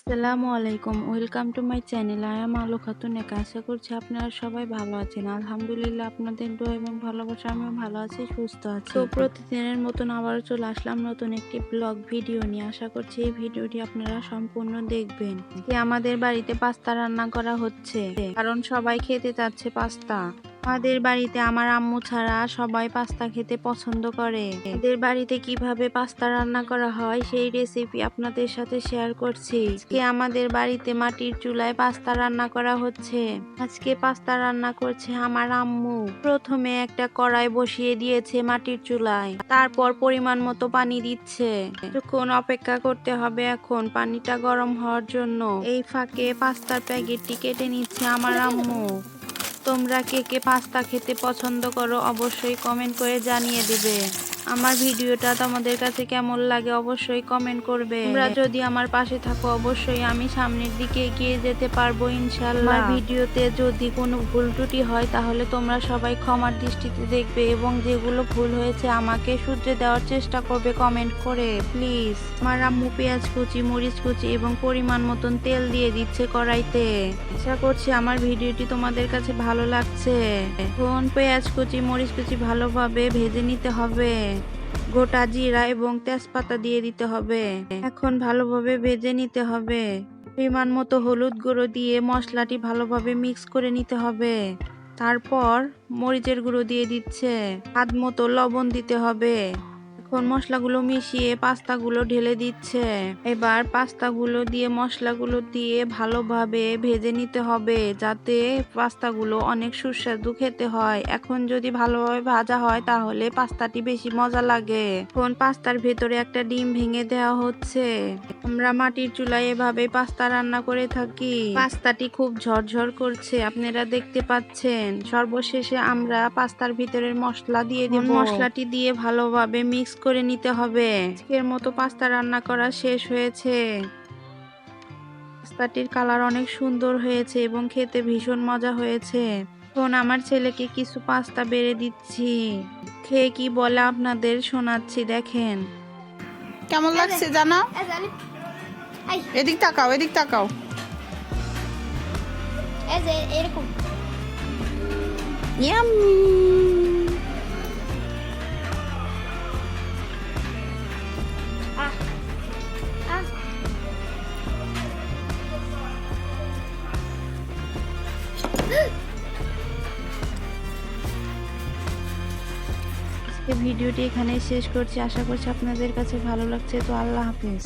আসসালামু আলাইকুম। Welcome to my channel. I am আলো খাতুন একা। আশা করছি আপনারা সবাই ভালো আছেন। আলহামদুলিল্লাহ আপনাদের দোয়া এবং ভালোবাসা আমিও ভালো আছি, সুস্থ আছি। তো প্রতিদিনের মতন আবারও চলে আসলাম নতুন একটি ব্লগ ভিডিও নিয়ে। আশা করছি এই ভিডিওটি আপনারা সম্পূর্ণ দেখবেন। আমাদের বাড়িতে পাস্তা রান্না করা হচ্ছে, কারণ সবাই খেতে চাচ্ছে পাস্তা। আমাদের বাড়িতে আমার আম্মু ছাড়া সবাই পাস্তা খেতে পছন্দ করে। আমাদের বাড়িতে কিভাবে পাস্তা রান্না করা হয় সেই রেসিপি আপনাদের সাথে শেয়ার করছি। আজকে আমাদের বাড়িতে মাটির চুলায় পাস্তা রান্না করা হচ্ছে। আজকে পাস্তা রান্না করছে আমার আম্মু। প্রথমে একটা কড়াই বসিয়ে দিয়েছে মাটির চুলায়, তারপর পরিমাণ মতো পানি দিচ্ছে। কিছুক্ষণ অপেক্ষা করতে হবে এখন পানিটা গরম হওয়ার জন্য। এই ফাঁকে পাস্তার প্যাকেটটি কেটে নিচ্ছে আমার আম্মু। তোমরা কে কে পাস্তা খেতে পছন্দ করো অবশ্যই কমেন্ট করে জানিয়ে দিবে। আমার ভিডিওটা তোমাদের কাছে কেমন লাগে অবশ্যই কমেন্ট করবে। তোমরা যদি আমার পাশে থাকো অবশ্যই আমি সামনের দিকে এগিয়ে যেতে পারবো ইনশাআল্লাহ। ভিডিওতে যদি কোনো ভুল ত্রুটি হয় তাহলে তোমরা সবাই ক্ষমার দৃষ্টিতে দেখবে এবং যেগুলো ভুল হয়েছে আমাকে শুধরে দেওয়ার চেষ্টা করবে কমেন্ট করে প্লিজ। আমার আম্মু পেঁয়াজ কুচি, মরিচ কুচি এবং পরিমাণ মতন তেল দিয়ে দিচ্ছে কড়াইতে। আশা করছি আমার ভিডিওটি তোমাদের কাছে ভালো লাগছে। এখন পেঁয়াজ কুচি, মরিচ কুচি ভালোভাবে ভেজে নিতে হবে। গোটা জিরা এবং তেজপাতা দিয়ে দিতে হবে। এখন ভালোভাবে ভেজে নিতে হবে। পরিমাণ মতো হলুদ গুঁড়ো দিয়ে মশলাটি ভালোভাবে মিক্স করে নিতে হবে। তারপর মরিচের গুঁড়ো দিয়ে দিচ্ছে। স্বাদ মতো লবণ দিতে হবে। এখন মশলাগুলো মিশিয়ে পাস্তাগুলো ঢেলে দিচ্ছে। এবার পাস্তাগুলো দিয়ে মশলাগুলো দিয়ে ভালোভাবে ভেজে নিতে হবে যাতে পাস্তাগুলো অনেক সুস্বাদু খেতে হয়। এখন যদি ভালোভাবে ভাজা হয় তাহলে পাস্তাটি বেশি মজা লাগে। এখন পাস্তার ভেতরে একটা ডিম ভেঙে দেওয়া হচ্ছে। আমরা মাটির চুলায় এভাবে পাস্তা রান্না করে থাকি। পাস্তাটি খুব ঝরঝর করছে আপনারা দেখতে পাচ্ছেন। সর্বশেষে আমরা পাস্তার ভিতরের মশলা দিয়ে দেব। মশলাটি দিয়ে ভালোভাবে মিক্স করে নিতে হবে। আজকের মতো পাস্তা রান্না করা শেষ হয়েছে। পাস্তাটির কালার অনেক সুন্দর হয়েছে এবং খেতে ভীষণ মজা হয়েছে। এখন আমার ছেলেকে কিছু পাস্তা বেড়ে দিচ্ছি। খেয়ে কি বলে আপনাদের শোনাচ্ছি, দেখেন কেমন লাগছে জানো? এদিক তাকাও, এদিক তাকাও। এরকম ইয়াম্মি। ভিডিওটি এখানে শেষ করছি। আশা করছি আপনাদের কাছে ভালো লাগছে। তো আল্লাহ হাফেজ।